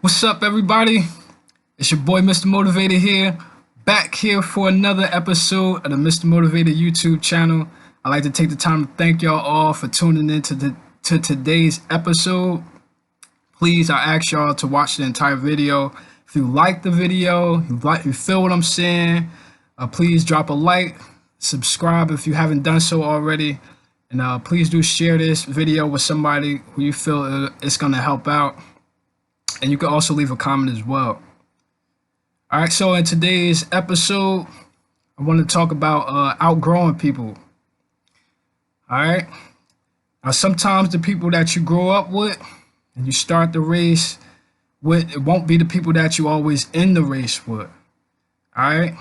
What's up, everybody? It's your boy, Mr. Motivator here, back here for another episode of the Mr. Motivator YouTube channel. I'd like to take the time to thank y'all all for tuning in to today's episode. Please, I ask y'all to watch the entire video. If you like the video, you feel what I'm saying, please drop a like, subscribe if you haven't done so already, and please do share this video with somebody who you feel it's going to help out. And you can also leave a comment as well. All right, so in today's episode, I want to talk about outgrowing people. All right. Now, sometimes the people that you grow up with and you start the race with, it won't be the people that you always end the race with. All right.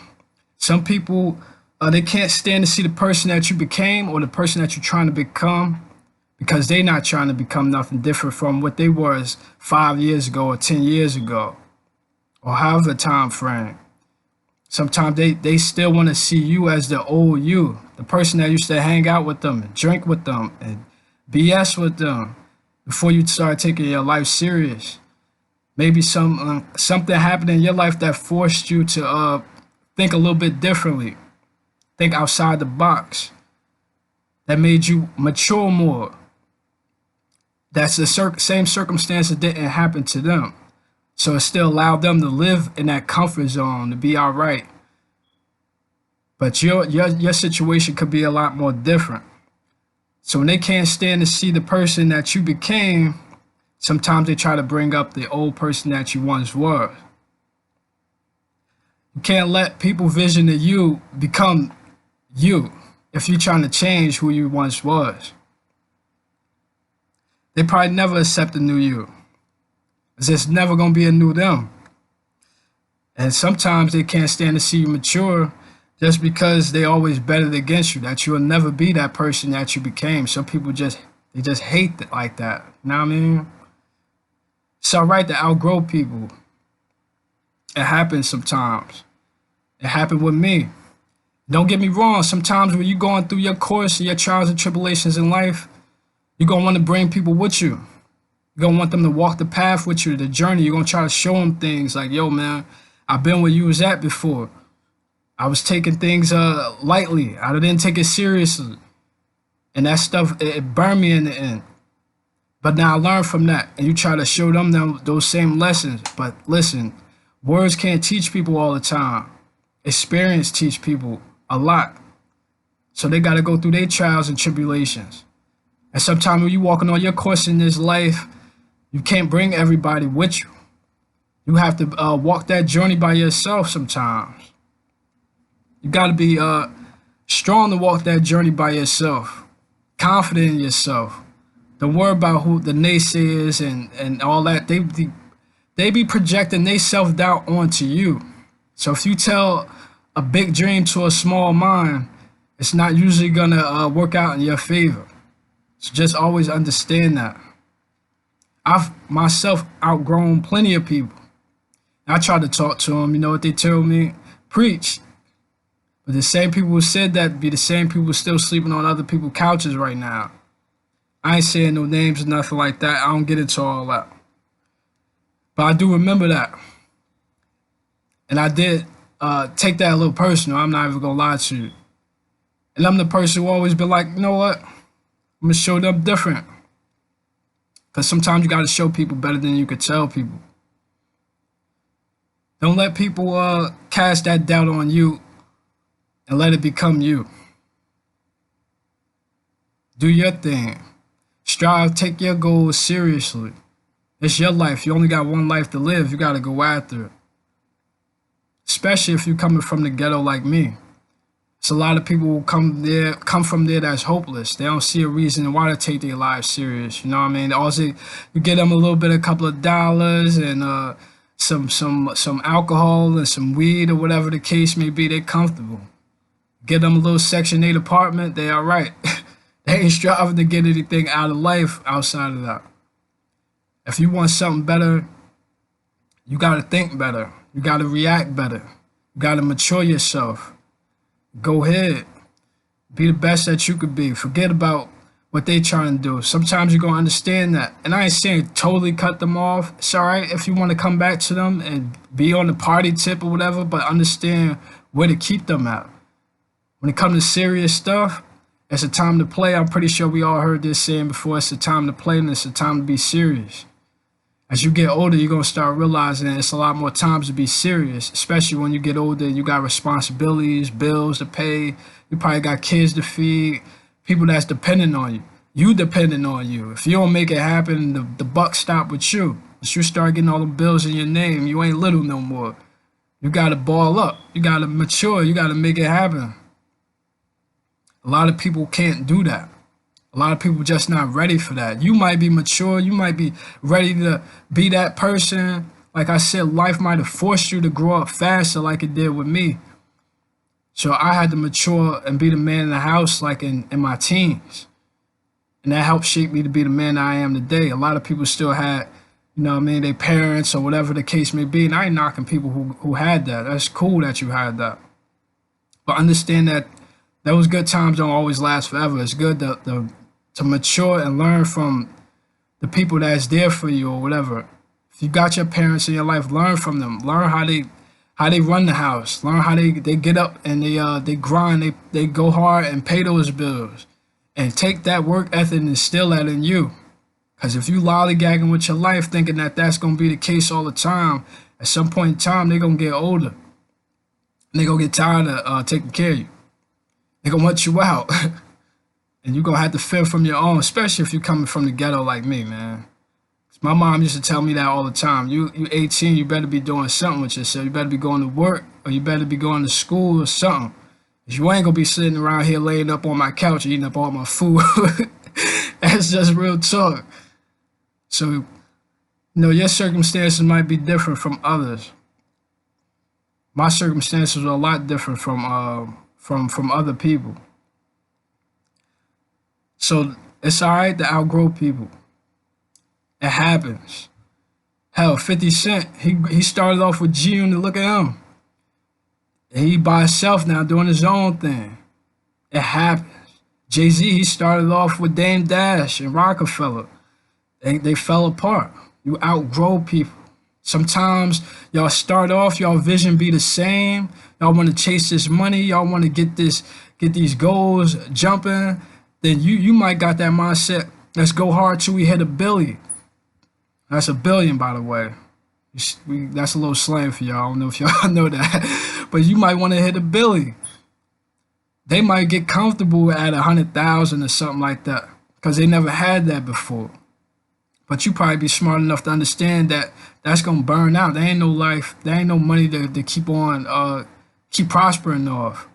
Some people, they can't stand to see the person that you became or the person that you're trying to become, because they're not trying to become nothing different from what they was 5 years ago or 10 years ago, or however time frame. Sometimes they still want to see you as the old you, the person that used to hang out with them and drink with them and BS with them before you start taking your life serious. Maybe something happened in your life that forced you to think a little bit differently, think outside the box, that made you mature more. That's the same circumstance that didn't happen to them. So it still allowed them to live in that comfort zone, to be all right. But your situation could be a lot more different. So when they can't stand to see the person that you became, sometimes they try to bring up the old person that you once were. You can't let people vision of you become you if you're trying to change who you once was. They probably never accept the new you. There's never going to be a new them. And sometimes they can't stand to see you mature just because they always betted against you, that you'll never be that person that you became. Some people just hate it like that. You know what I mean? It's all right to outgrow people. It happens sometimes. It happened with me. Don't get me wrong. Sometimes when you're going through your course and your trials and tribulations in life, you're going to want to bring people with you. You're going to want them to walk the path with you, the journey. You're going to try to show them things like, yo, man, I've been where you was at before. I was taking things lightly. I didn't take it seriously. And that stuff, it burned me in the end. But now I learned from that. And you try to show them those same lessons. But listen, words can't teach people all the time. Experience teach people a lot. So they got to go through their trials and tribulations. And sometimes when you're walking on your course in this life, you can't bring everybody with you. You have to walk that journey by yourself sometimes. You got to be strong to walk that journey by yourself, confident in yourself. Don't worry about who the naysayers and all that. They be projecting their self-doubt onto you. So if you tell a big dream to a small mind, it's not usually going to work out in your favor. So just always understand that. I've myself outgrown plenty of people. I tried to talk to them. You know what they tell me? Preach. But the same people who said that be the same people still sleeping on other people's couches right now. I ain't saying no names or nothing like that. I don't get into all that. But I do remember that. And I did take that a little personal. I'm not even going to lie to you. And I'm the person who always been like, you know what? I'm going to show them different. Because sometimes you got to show people better than you could tell people. Don't let people cast that doubt on you and let it become you. Do your thing. Strive, take your goals seriously. It's your life. You only got one life to live. You got to go after it. Especially if you're coming from the ghetto like me. It's a lot of people who come from there that's hopeless. They don't see a reason why to take their lives serious. You know what I mean? Also, you get them a couple of dollars and some alcohol and some weed or whatever the case may be. They're comfortable. Get them a little Section 8 apartment. They all right. They ain't striving to get anything out of life outside of that. If you want something better, you got to think better. You got to react better. You got to mature yourself. Go ahead. Be the best that you could be. Forget about what they trying to do. Sometimes you're gonna understand that. And I ain't saying totally cut them off. It's all right if you want to come back to them and be on the party tip or whatever, but understand where to keep them at. When it comes to serious stuff, it's a time to play. I'm pretty sure we all heard this saying before. It's a time to play and it's a time to be serious. As you get older, you're going to start realizing that it's a lot more times to be serious, especially when you get older. You got responsibilities, bills to pay. You probably got kids to feed, people that's dependent on you. You dependent on you. If you don't make it happen, the buck stop with you. Once you start getting all the bills in your name, you ain't little no more. You got to ball up. You got to mature. You got to make it happen. A lot of people can't do that. A lot of people just not ready for that. You might be mature. You might be ready to be that person. Like I said, life might have forced you to grow up faster like it did with me. So I had to mature and be the man in the house like in my teens. And that helped shape me to be the man I am today. A lot of people still had, you know what I mean, their parents or whatever the case may be. And I ain't knocking people who had that. That's cool that you had that. But understand that those good times don't always last forever. It's good to mature and learn from the people that's there for you or whatever. If you got your parents in your life, learn from them. Learn how they run the house. Learn how they get up and they grind. They go hard and pay those bills. And take that work ethic and instill that in you. Because if you lollygagging with your life thinking that that's going to be the case all the time, at some point in time, they're going to get older. And they're going to get tired of taking care of you. They're going to want you out. And you're going to have to fend from your own, especially if you're coming from the ghetto like me, man. My mom used to tell me that all the time. You 18, you better be doing something with yourself. You better be going to work or you better be going to school or something. You ain't gonna be sitting around here laying up on my couch eating up all my food. That's just real talk. So, you know, your circumstances might be different from others. My circumstances are a lot different from other people. So it's all right to outgrow people. It happens. Hell, 50 Cent, he started off with G Unit. Look at him. He by himself now doing his own thing. It happens. Jay-Z, he started off with Dame Dash and Rockefeller. They fell apart. You outgrow people. Sometimes y'all start off, y'all vision be the same. Y'all want to chase this money. Y'all want to get these goals jumping. Then you might got that mindset. Let's go hard till we hit $1 billion. That's $1 billion, by the way. That's a little slang for y'all. I don't know if y'all know that. But you might want to hit $1 billion. They might get comfortable at 100,000 or something like that because they never had that before. But you probably be smart enough to understand that that's going to burn out. There ain't no life. There ain't no money to keep prospering off.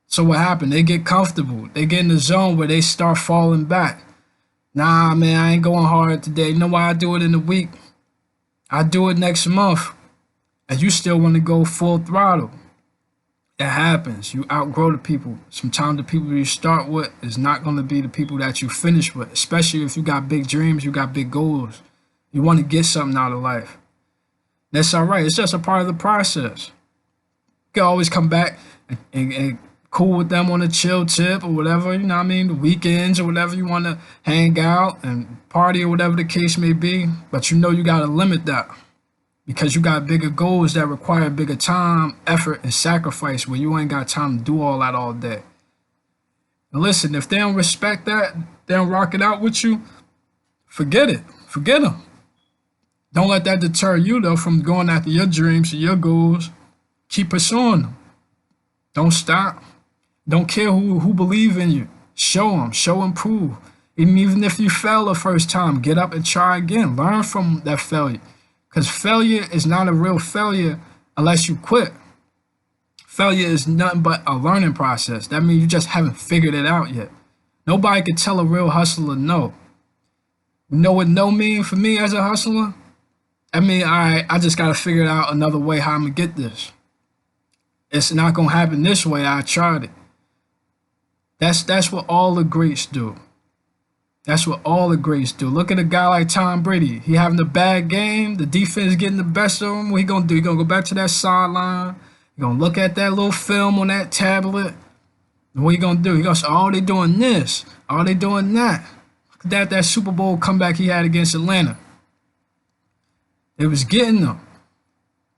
So what happened? They get comfortable. They get in the zone where they start falling back. Nah, man, I ain't going hard today. You know why I do it in a week? I do it next month, and you still want to go full throttle. It happens. You outgrow the people. Sometimes the people you start with is not going to be the people that you finish with, especially if you got big dreams, you got big goals. You want to get something out of life. That's all right. It's just a part of the process. You can always come back and cool with them on a chill tip or whatever, you know what I mean, the weekends or whatever you want to hang out and party or whatever the case may be. But you know you got to limit that because you got bigger goals that require bigger time, effort, and sacrifice where you ain't got time to do all that all day. And listen, if they don't respect that, they don't rock it out with you, forget it. Forget them. Don't let that deter you, though, from going after your dreams and your goals. Keep pursuing them. Don't stop. Don't care who believe in you. Show them. Show and prove. Even if you fail the first time, get up and try again. Learn from that failure. Because failure is not a real failure unless you quit. Failure is nothing but a learning process. That means you just haven't figured it out yet. Nobody can tell a real hustler no. You know what no mean for me as a hustler? I mean, I just got to figure out another way how I'm going to get this. It's not going to happen this way. I tried it. That's what all the greats do. That's what all the greats do. Look at a guy like Tom Brady. He having a bad game. The defense getting the best of him. What he going to do? He going to go back to that sideline. He going to look at that little film on that tablet. And what he going to do? He going to say, oh, they doing this. Are they doing that? Look at that Super Bowl comeback he had against Atlanta. It was getting them,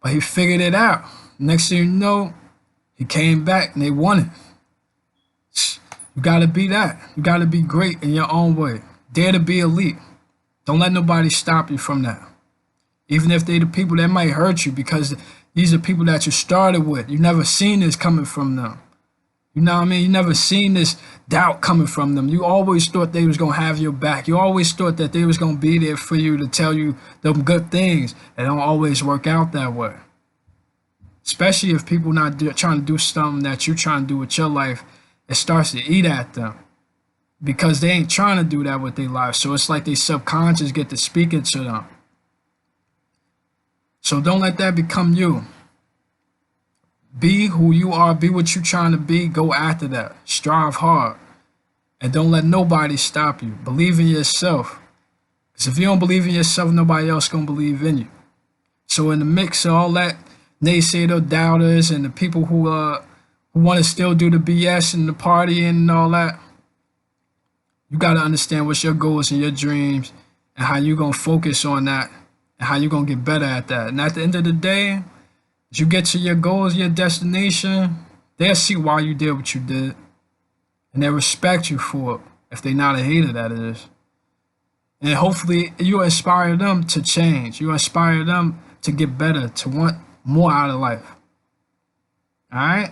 but he figured it out. Next thing you know, he came back and they won it. You gotta be that. You gotta be great in your own way. Dare to be elite. Don't let nobody stop you from that. Even if they the people that might hurt you, because these are people that you started with. You never seen this coming from them. You know what I mean? You never seen this doubt coming from them. You always thought they was going to have your back. You always thought that they was going to be there for you to tell you them good things. It don't always work out that way. Especially if people not trying to do something that you trying to do with your life, it starts to eat at them. Because they ain't trying to do that with their life. So it's like they subconscious get to speaking to them. So don't let that become you. Be who you are. Be what you're trying to be. Go after that. Strive hard. And don't let nobody stop you. Believe in yourself. Because if you don't believe in yourself, nobody else going to believe in you. So in the mix of all that naysayer doubters and the people who want to still do the BS and the partying and all that, you got to understand what's your goals and your dreams and how you going to focus on that and how you going to get better at that. And at the end of the day, as you get to your goals, your destination, they'll see why you did what you did. And they'll respect you for it, if they're not a hater, that is. And hopefully you inspire them to change. You inspire them to get better, to want more out of life. All right?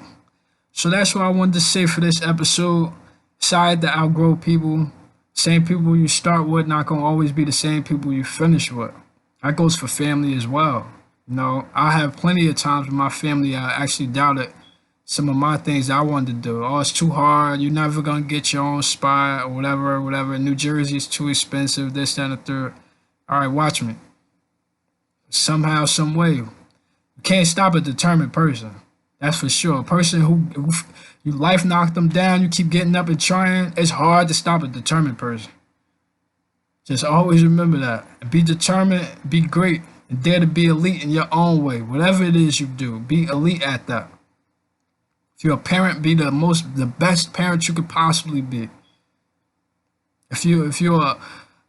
So that's what I wanted to say for this episode. Decide to outgrow people. Same people you start with not going to always be the same people you finish with. That goes for family as well. You know, I have plenty of times with my family I actually doubted some of my things I wanted to do. Oh, it's too hard. You're never going to get your own spot or whatever. New Jersey's too expensive, this, that, and the third. All right, watch me. Somehow, some way. You can't stop a determined person. That's for sure. A person who your life knocked them down, you keep getting up and trying, it's hard to stop a determined person. Just always remember that. And be determined, be great, and dare to be elite in your own way. Whatever it is you do, be elite at that. If you're a parent, be the best parent you could possibly be. If you're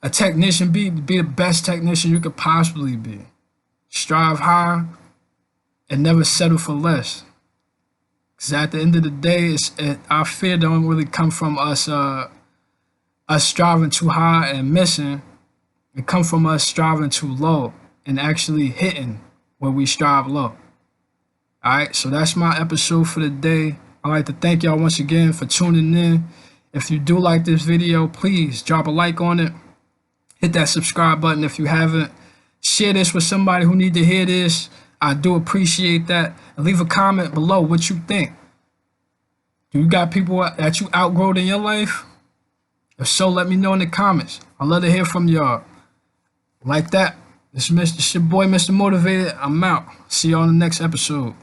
a technician, be the best technician you could possibly be. Strive high and never settle for less. Because at the end of the day, our fear don't really come from us striving too high and missing. It comes from us striving too low and actually hitting where we strive low. All right, so that's my episode for the day. I'd like to thank y'all once again for tuning in. If you do like this video, please drop a like on it. Hit that subscribe button if you haven't. Share this with somebody who need to hear this. I do appreciate that. And leave a comment below what you think. Do you got people that you outgrown in your life? If so, let me know in the comments. I'd love to hear from y'all. Like that, this is your boy, Mr. Motivated. I'm out. See you on the next episode.